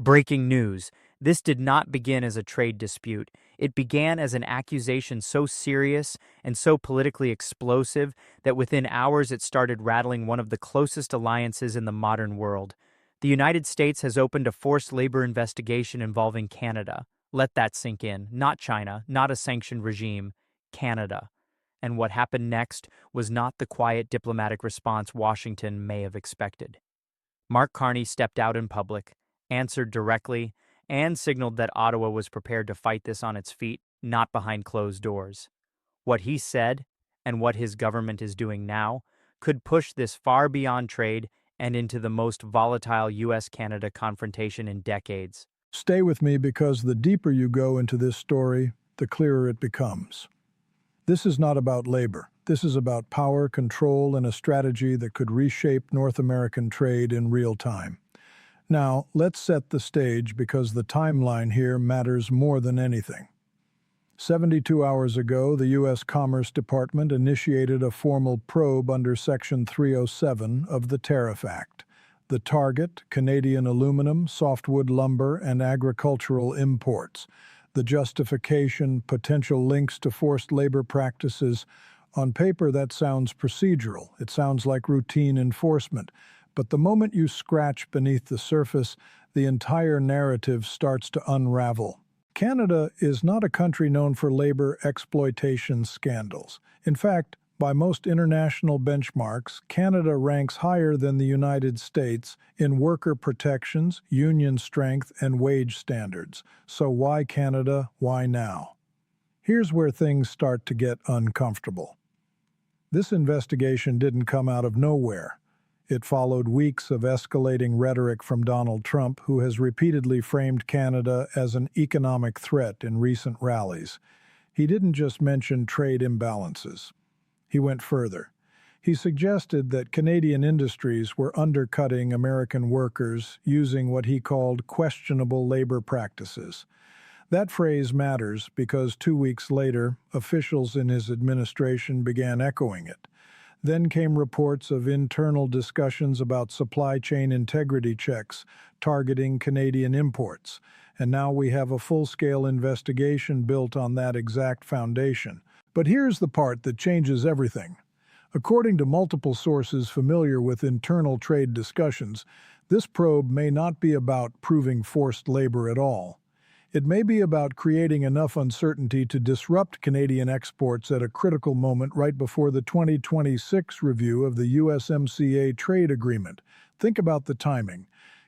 Breaking news. This did not begin as a trade dispute. It began as an accusation so serious and so politically explosive that within hours it started rattling one of the closest alliances in the modern world. The United States has opened a forced labor investigation involving Canada. Let that sink in. Not China, not a sanctioned regime, Canada. And what happened next was not the quiet diplomatic response Washington may have expected. Mark Carney stepped out in public, answered directly, and signaled that Ottawa was prepared to fight this on its feet, not behind closed doors. What he said, and what his government is doing now, could push this far beyond trade and into the most volatile U.S.-Canada confrontation in decades. Stay with me because the deeper you go into this story, the clearer it becomes. This is not about labor. This is about power, control, and a strategy that could reshape North American trade in real time. Now, let's set the stage because the timeline here matters more than anything. 72 hours ago, the U.S. Commerce Department initiated a formal probe under Section 307 of the Tariff Act. The target, Canadian aluminum, softwood lumber, and agricultural imports. The justification, potential links to forced labor practices. On paper, that sounds procedural. It sounds like routine enforcement. But the moment you scratch beneath the surface, the entire narrative starts to unravel. Canada is not a country known for labor exploitation scandals. In fact, by most international benchmarks, Canada ranks higher than the United States in worker protections, union strength, and wage standards. So why Canada? Why now? Here's where things start to get uncomfortable. This investigation didn't come out of nowhere. It followed weeks of escalating rhetoric from Donald Trump, who has repeatedly framed Canada as an economic threat in recent rallies. He didn't just mention trade imbalances. He went further. He suggested that Canadian industries were undercutting American workers using what he called questionable labor practices. That phrase matters because 2 weeks later, officials in his administration began echoing it. Then came reports of internal discussions about supply chain integrity checks targeting Canadian imports. And now we have a full-scale investigation built on that exact foundation. But here's the part that changes everything. According to multiple sources familiar with internal trade discussions, this probe may not be about proving forced labor at all. It may be about creating enough uncertainty to disrupt Canadian exports at a critical moment right before the 2026 review of the USMCA trade agreement. Think about the timing.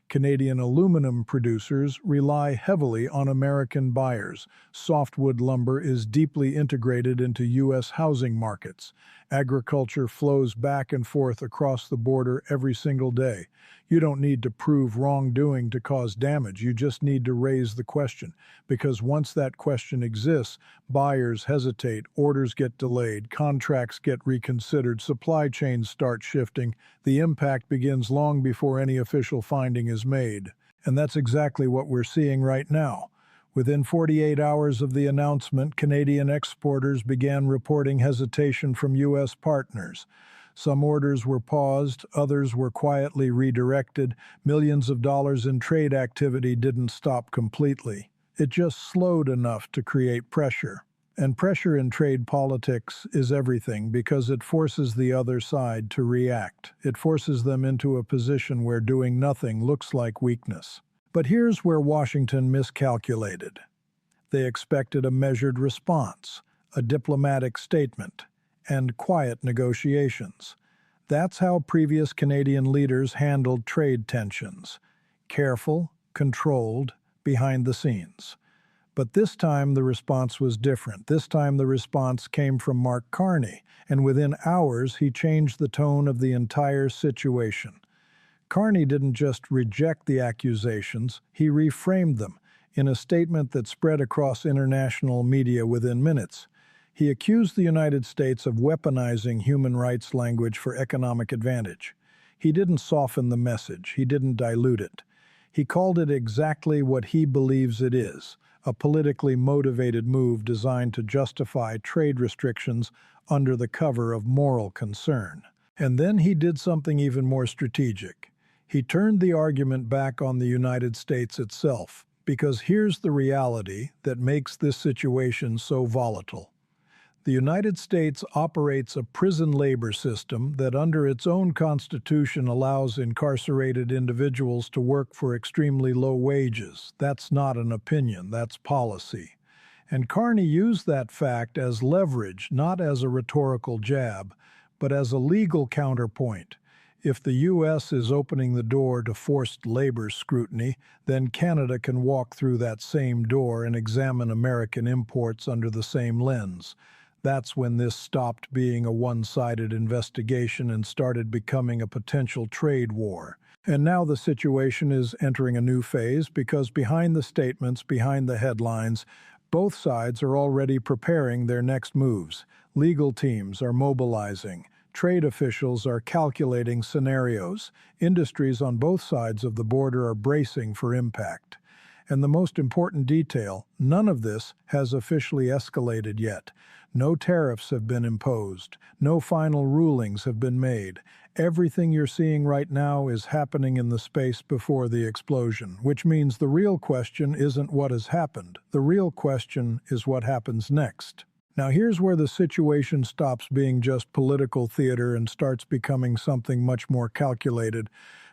Canadian aluminum producers rely heavily on American buyers. Softwood lumber is deeply integrated into U.S. housing markets. Agriculture flows back and forth across the border every single day. You don't need to prove wrongdoing to cause damage. You just need to raise the question. Because once that question exists, buyers hesitate, orders get delayed, contracts get reconsidered, supply chains start shifting. The impact begins long before any official finding is made. And that's exactly what we're seeing right now. Within 48 hours of the announcement, Canadian exporters began reporting hesitation from U.S. partners. Some orders were paused, others were quietly redirected. Millions of dollars in trade activity didn't stop completely. It just slowed enough to create pressure. And pressure in trade politics is everything because it forces the other side to react. It forces them into a position where doing nothing looks like weakness. But here's where Washington miscalculated. They expected a measured response, a diplomatic statement, and quiet negotiations. That's how previous Canadian leaders handled trade tensions. Careful, controlled, behind the scenes. But this time the response was different. This time the response came from Mark Carney, and within hours he changed the tone of the entire situation. Carney didn't just reject the accusations, he reframed them in a statement that spread across international media within minutes. He accused the United States of weaponizing human rights language for economic advantage. He didn't soften the message, he didn't dilute it. He called it exactly what he believes it is, a politically motivated move designed to justify trade restrictions under the cover of moral concern. And then he did something even more strategic. He turned the argument back on the United States itself, because here's the reality that makes this situation so volatile. The United States operates a prison labor system that under its own constitution allows incarcerated individuals to work for extremely low wages. That's not an opinion, that's policy. And Carney used that fact as leverage, not as a rhetorical jab, but as a legal counterpoint. If the U.S. is opening the door to forced labor scrutiny, then Canada can walk through that same door and examine American imports under the same lens. That's when this stopped being a one-sided investigation and started becoming a potential trade war. And now the situation is entering a new phase because behind the statements, behind the headlines, both sides are already preparing their next moves. Legal teams are mobilizing. Trade officials are calculating scenarios. Industries on both sides of the border are bracing for impact. And the most important detail, none of this has officially escalated yet. No tariffs have been imposed. No final rulings have been made. Everything you're seeing right now is happening in the space before the explosion, which means the real question isn't what has happened. The real question is what happens next. Now here's where the situation stops being just political theater and starts becoming something much more calculated,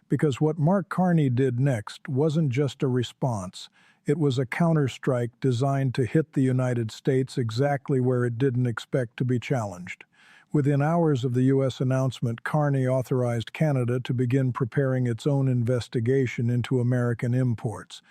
because what Mark Carney did next wasn't just a response. It was a counterstrike designed to hit the United States exactly where it didn't expect to be challenged. Within hours of the U.S. announcement, Carney authorized Canada to begin preparing its own investigation into American imports.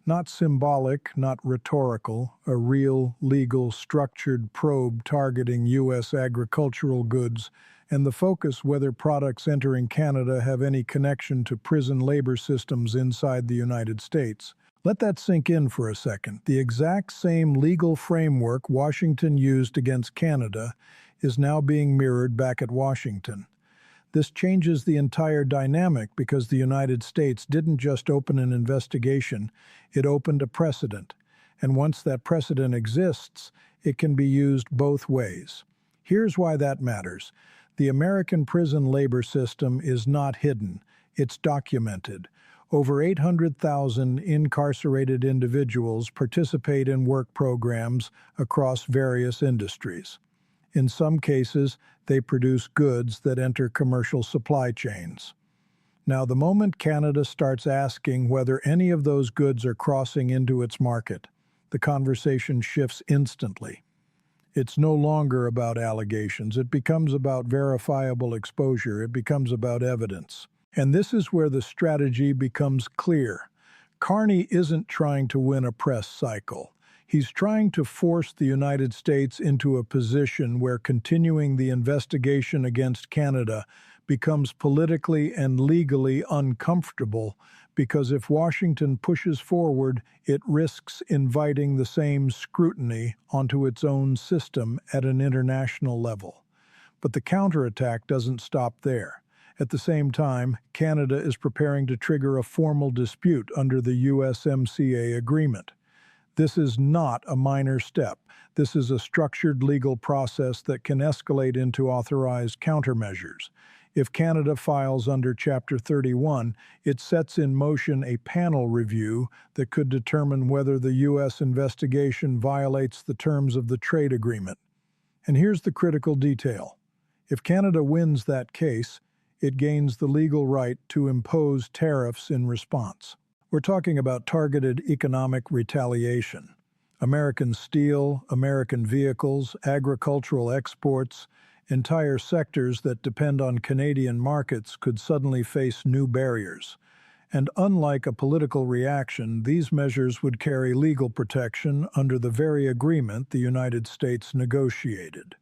Not symbolic, not rhetorical, a real, legal, structured probe targeting U.S. agricultural goods, and the focus whether products entering Canada have any connection to prison labor systems inside the United States. Let that sink in for a second. The exact same legal framework Washington used against Canada is now being mirrored back at Washington. This changes the entire dynamic because the United States didn't just open an investigation, it opened a precedent. And once that precedent exists, it can be used both ways. Here's why that matters. The American prison labor system is not hidden, it's documented. Over 800,000 incarcerated individuals participate in work programs across various industries. In some cases, they produce goods that enter commercial supply chains. Now, the moment Canada starts asking whether any of those goods are crossing into its market, the conversation shifts instantly. It's no longer about allegations. It becomes about verifiable exposure. It becomes about evidence. And this is where the strategy becomes clear. Carney isn't trying to win a press cycle. He's trying to force the United States into a position where continuing the investigation against Canada becomes politically and legally uncomfortable, because if Washington pushes forward, it risks inviting the same scrutiny onto its own system at an international level. But the counterattack doesn't stop there. At the same time, Canada is preparing to trigger a formal dispute under the USMCA agreement. This is not a minor step. This is a structured legal process that can escalate into authorized countermeasures. If Canada files under Chapter 31, it sets in motion a panel review that could determine whether the U.S. investigation violates the terms of the trade agreement. And here's the critical detail. If Canada wins that case, it gains the legal right to impose tariffs in response. We're talking about targeted economic retaliation. American steel, American vehicles, agricultural exports, entire sectors that depend on Canadian markets could suddenly face new barriers. And unlike a political reaction, these measures would carry legal protection under the very agreement the United States negotiated.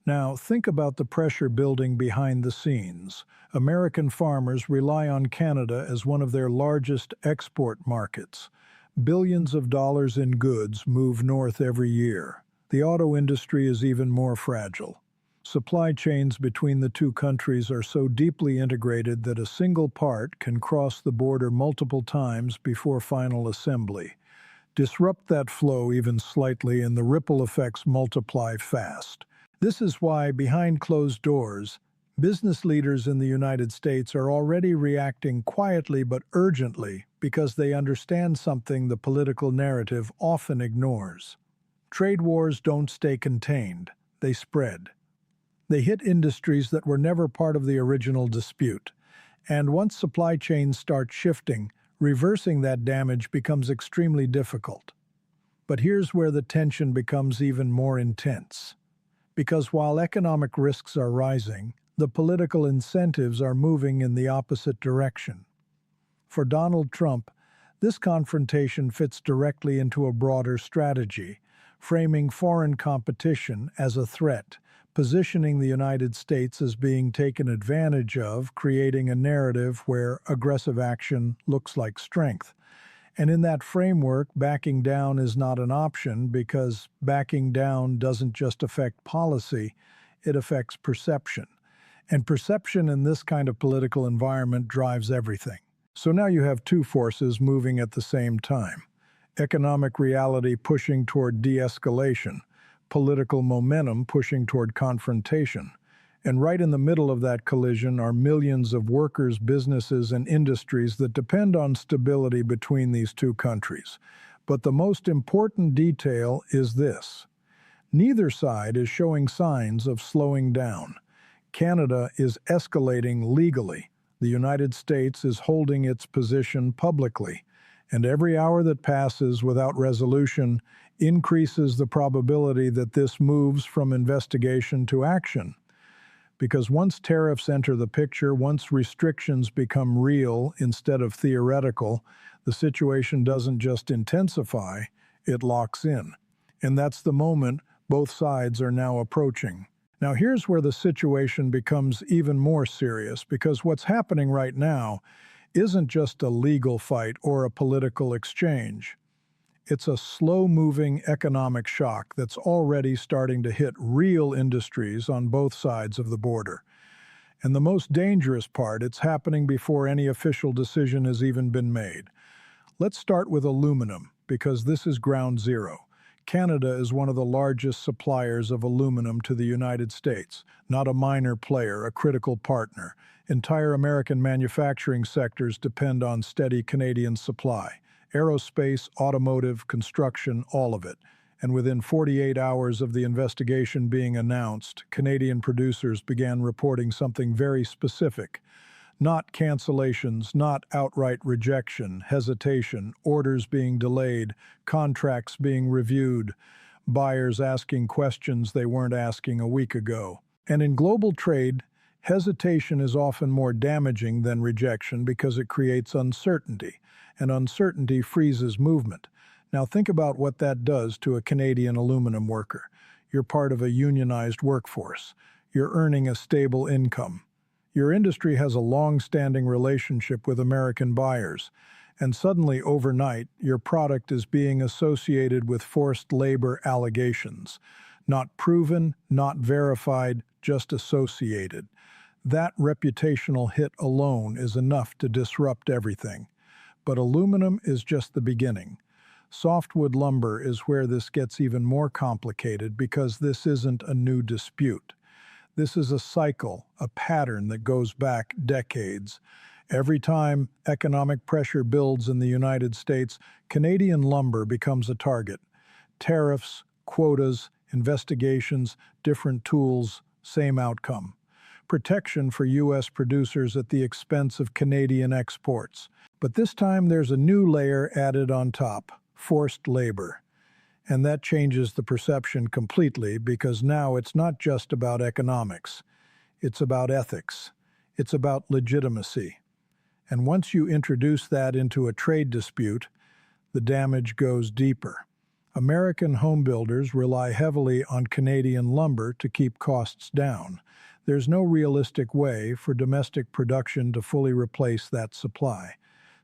Now, think about the pressure building behind the scenes. American farmers rely on Canada as one of their largest export markets. Billions of dollars in goods move north every year. The auto industry is even more fragile. Supply chains between the two countries are so deeply integrated that a single part can cross the border multiple times before final assembly. Disrupt that flow even slightly and the ripple effects multiply fast. This is why, behind closed doors, Business leaders in the United States are already reacting quietly but urgently because they understand something the political narrative often ignores. Trade wars don't stay contained, they spread. They hit industries that were never part of the original dispute. And once supply chains start shifting, reversing that damage becomes extremely difficult. But here's where the tension becomes even more intense. Because while economic risks are rising, the political incentives are moving in the opposite direction. For Donald Trump, this confrontation fits directly into a broader strategy, framing foreign competition as a threat, positioning the United States as being taken advantage of, creating a narrative where aggressive action looks like strength. And in that framework, backing down is not an option because backing down doesn't just affect policy, it affects perception. And perception in this kind of political environment drives everything. So now you have two forces moving at the same time. Economic reality pushing toward de-escalation, political momentum pushing toward confrontation. And right in the middle of that collision are millions of workers, businesses, and industries that depend on stability between these two countries. But the most important detail is this. Neither side is showing signs of slowing down. Canada is escalating legally. The United States is holding its position publicly. And every hour that passes without resolution increases the probability that this moves from investigation to action. Because once tariffs enter the picture, once restrictions become real instead of theoretical, the situation doesn't just intensify, it locks in. And that's the moment both sides are now approaching. Now here's where the situation becomes even more serious, because what's happening right now isn't just a legal fight or a political exchange. It's a slow-moving economic shock that's already starting to hit real industries on both sides of the border. And the most dangerous part, it's happening before any official decision has even been made. Let's start with aluminum, because this is ground zero. Canada is one of the largest suppliers of aluminum to the United States, not a minor player, a critical partner. Entire American manufacturing sectors depend on steady Canadian supply. Aerospace, automotive, construction, all of it. And within 48 hours of the investigation being announced, Canadian producers began reporting something very specific. Not cancellations, not outright rejection, hesitation, orders being delayed, contracts being reviewed, buyers asking questions they weren't asking a week ago. And in global trade, hesitation is often more damaging than rejection because it creates uncertainty, and uncertainty freezes movement. Now think about what that does to a Canadian aluminum worker. You're part of a unionized workforce. You're earning a stable income. Your industry has a long-standing relationship with American buyers, and suddenly, overnight, your product is being associated with forced labor allegations. Not proven, not verified, just associated. That reputational hit alone is enough to disrupt everything. But aluminum is just the beginning. Softwood lumber is where this gets even more complicated because this isn't a new dispute. This is a cycle, a pattern that goes back decades. Every time economic pressure builds in the United States, Canadian lumber becomes a target. Tariffs, quotas, investigations, different tools, same outcome. Protection for U.S. producers at the expense of Canadian exports. But this time there's a new layer added on top, forced labor. And that changes the perception completely because now it's not just about economics. It's about ethics. It's about legitimacy. And once you introduce that into a trade dispute, the damage goes deeper. American home builders rely heavily on Canadian lumber to keep costs down. There's no realistic way for domestic production to fully replace that supply.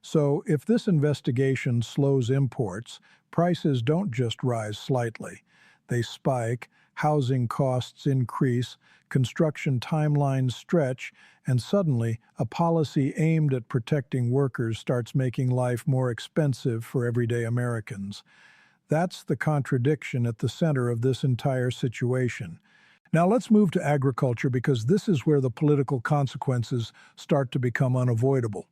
So, if this investigation slows imports, prices don't just rise slightly. They spike, housing costs increase, construction timelines stretch, and suddenly, a policy aimed at protecting workers starts making life more expensive for everyday Americans. That's the contradiction at the center of this entire situation. Now let's move to agriculture because this is where the political consequences start to become unavoidable.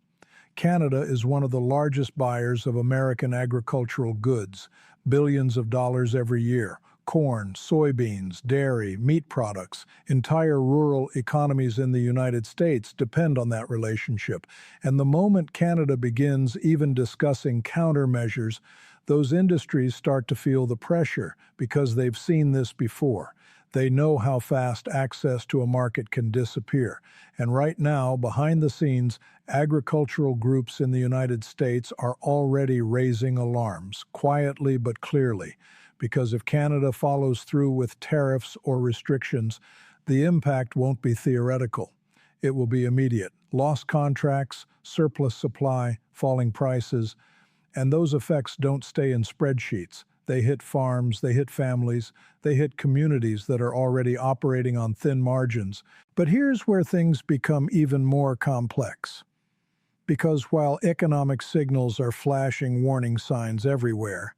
Canada is one of the largest buyers of American agricultural goods, billions of dollars every year. Corn, soybeans, dairy, meat products, entire rural economies in the United States depend on that relationship. And the moment Canada begins even discussing countermeasures, those industries start to feel the pressure because they've seen this before. They know how fast access to a market can disappear. And right now, behind the scenes, agricultural groups in the United States are already raising alarms, quietly but clearly, because if Canada follows through with tariffs or restrictions, the impact won't be theoretical. It will be immediate. Lost contracts, surplus supply, falling prices, and those effects don't stay in spreadsheets. They hit farms, they hit families, they hit communities that are already operating on thin margins. But here's where things become even more complex. Because while economic signals are flashing warning signs everywhere,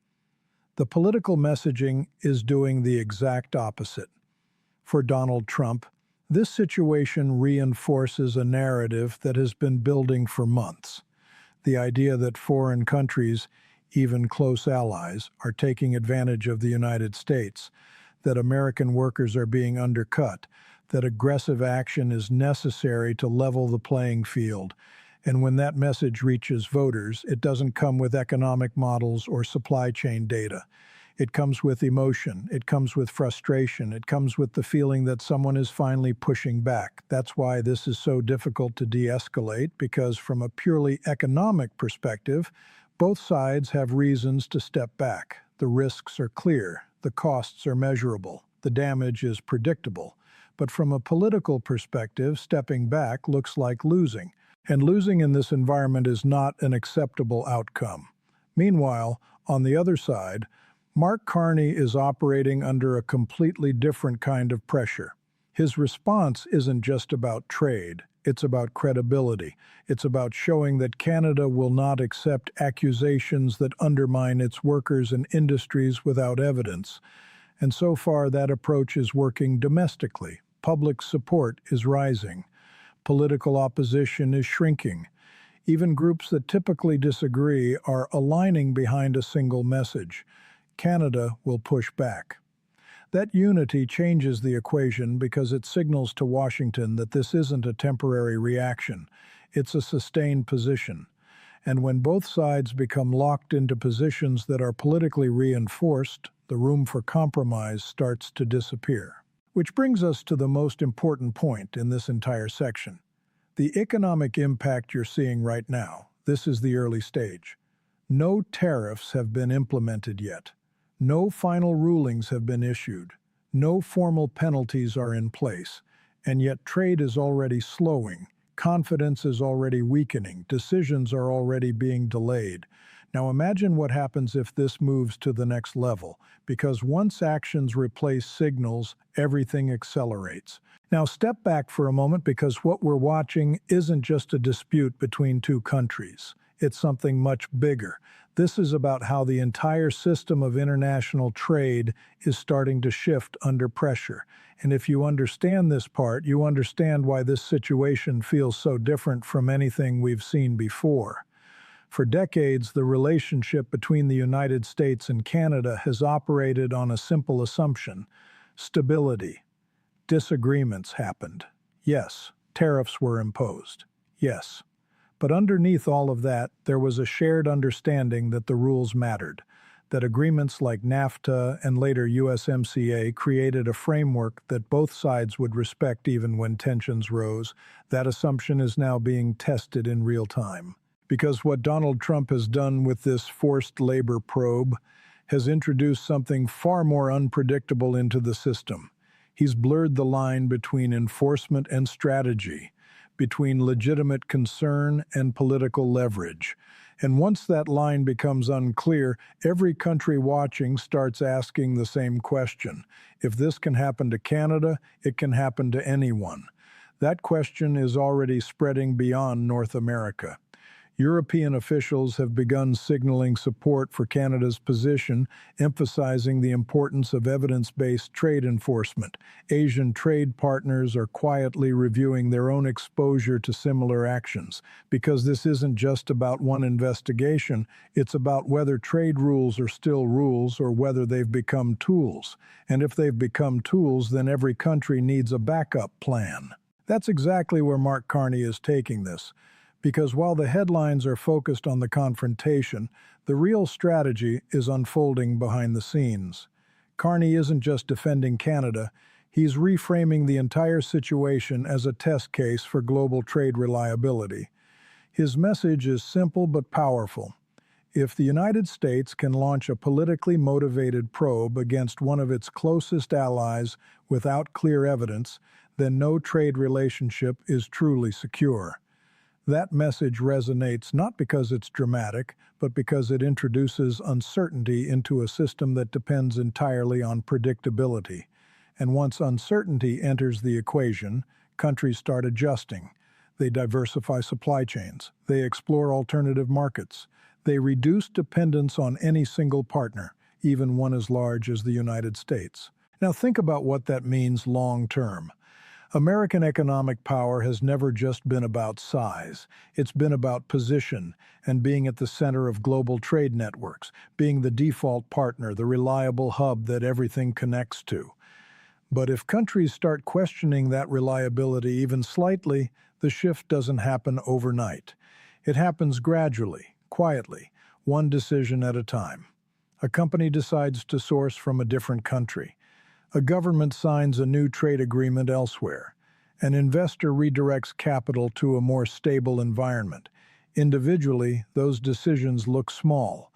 the political messaging is doing the exact opposite. For Donald Trump, this situation reinforces a narrative that has been building for months. The idea that foreign countries, even close allies, are taking advantage of the United States, that American workers are being undercut, that aggressive action is necessary to level the playing field. And when that message reaches voters, it doesn't come with economic models or supply chain data. It comes with emotion, it comes with frustration, it comes with the feeling that someone is finally pushing back. That's why this is so difficult to de-escalate, because from a purely economic perspective, both sides have reasons to step back. The risks are clear, the costs are measurable, the damage is predictable. But from a political perspective, stepping back looks like losing. And losing in this environment is not an acceptable outcome. Meanwhile, on the other side, Mark Carney is operating under a completely different kind of pressure. His response isn't just about trade, it's about credibility. It's about showing that Canada will not accept accusations that undermine its workers and industries without evidence. And so far, that approach is working domestically. Public support is rising. Political opposition is shrinking. Even groups that typically disagree are aligning behind a single message. Canada will push back. That unity changes the equation because it signals to Washington that this isn't a temporary reaction. It's a sustained position. And when both sides become locked into positions that are politically reinforced, the room for compromise starts to disappear. Which brings us to the most important point in this entire section. The economic impact you're seeing right now, this is the early stage. No tariffs have been implemented yet. No final rulings have been issued. No formal penalties are in place. And yet trade is already slowing. Confidence is already weakening. Decisions are already being delayed. Now imagine what happens if this moves to the next level, because once actions replace signals, everything accelerates. Now step back for a moment, because what we're watching isn't just a dispute between two countries. It's something much bigger. This is about how the entire system of international trade is starting to shift under pressure. And if you understand this part, you understand why this situation feels so different from anything we've seen before. For decades, the relationship between the United States and Canada has operated on a simple assumption: stability. Disagreements happened. Yes. Tariffs were imposed. Yes. But underneath all of that, there was a shared understanding that the rules mattered, that agreements like NAFTA and later USMCA created a framework that both sides would respect even when tensions rose. That assumption is now being tested in real time. Because what Donald Trump has done with this forced labor probe has introduced something far more unpredictable into the system. He's blurred the line between enforcement and strategy, between legitimate concern and political leverage. And once that line becomes unclear, every country watching starts asking the same question. If this can happen to Canada, it can happen to anyone. That question is already spreading beyond North America. European officials have begun signaling support for Canada's position, emphasizing the importance of evidence-based trade enforcement. Asian trade partners are quietly reviewing their own exposure to similar actions, because this isn't just about one investigation, it's about whether trade rules are still rules or whether they've become tools. And if they've become tools, then every country needs a backup plan. That's exactly where Mark Carney is taking this. Because while the headlines are focused on the confrontation, the real strategy is unfolding behind the scenes. Carney isn't just defending Canada, he's reframing the entire situation as a test case for global trade reliability. His message is simple but powerful. If the United States can launch a politically motivated probe against one of its closest allies without clear evidence, then no trade relationship is truly secure. That message resonates not because it's dramatic, but because it introduces uncertainty into a system that depends entirely on predictability. And once uncertainty enters the equation, countries start adjusting. They diversify supply chains. They explore alternative markets. They reduce dependence on any single partner, even one as large as the United States. Now think about what that means long term. American economic power has never just been about size. It's been about position and being at the center of global trade networks, being the default partner, the reliable hub that everything connects to. But if countries start questioning that reliability even slightly, the shift doesn't happen overnight. It happens gradually, quietly, one decision at a time. A company decides to source from a different country. A government signs a new trade agreement elsewhere. An investor redirects capital to a more stable environment. Individually, those decisions look small,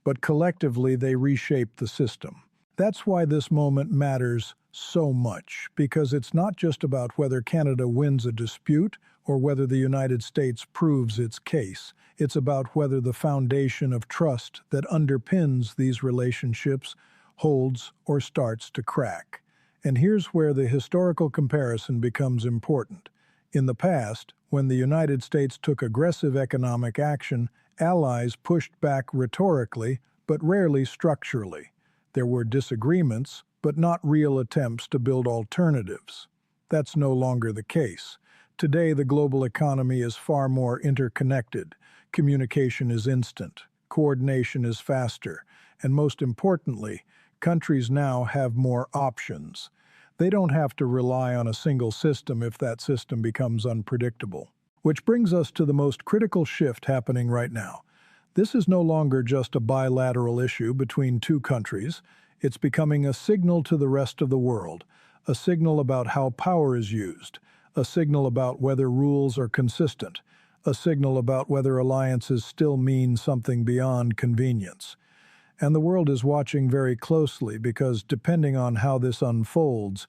but collectively they reshape the system. That's why this moment matters so much, because it's not just about whether Canada wins a dispute or whether the United States proves its case. It's about whether the foundation of trust that underpins these relationships holds or starts to crack. And here's where the historical comparison becomes important. In the past, when the United States took aggressive economic action, allies pushed back rhetorically, but rarely structurally. There were disagreements, but not real attempts to build alternatives. That's no longer the case. Today, the global economy is far more interconnected. Communication is instant. Coordination is faster. And most importantly, countries now have more options. They don't have to rely on a single system if that system becomes unpredictable. Which brings us to the most critical shift happening right now. This is no longer just a bilateral issue between two countries. It's becoming a signal to the rest of the world, a signal about how power is used, a signal about whether rules are consistent, a signal about whether alliances still mean something beyond convenience. And the world is watching very closely because, depending on how this unfolds,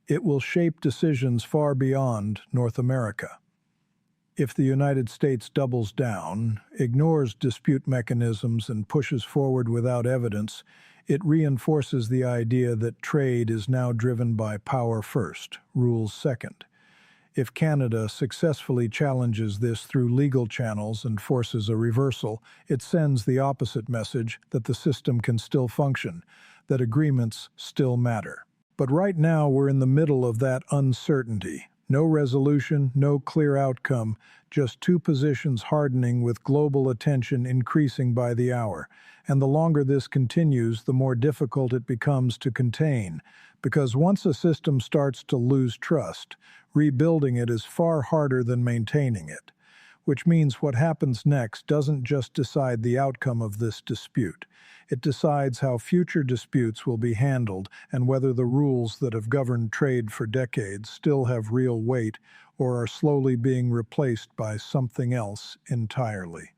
it will shape decisions far beyond North America. If the United States doubles down, ignores dispute mechanisms, and pushes forward without evidence, it reinforces the idea that trade is now driven by power first, rules second. If Canada successfully challenges this through legal channels and forces a reversal, it sends the opposite message that the system can still function, that agreements still matter. But right now we're in the middle of that uncertainty. No resolution, no clear outcome, just two positions hardening with global attention increasing by the hour. And the longer this continues, the more difficult it becomes to contain. Because once a system starts to lose trust, rebuilding it is far harder than maintaining it. Which means what happens next doesn't just decide the outcome of this dispute. It decides how future disputes will be handled and whether the rules that have governed trade for decades still have real weight or are slowly being replaced by something else entirely.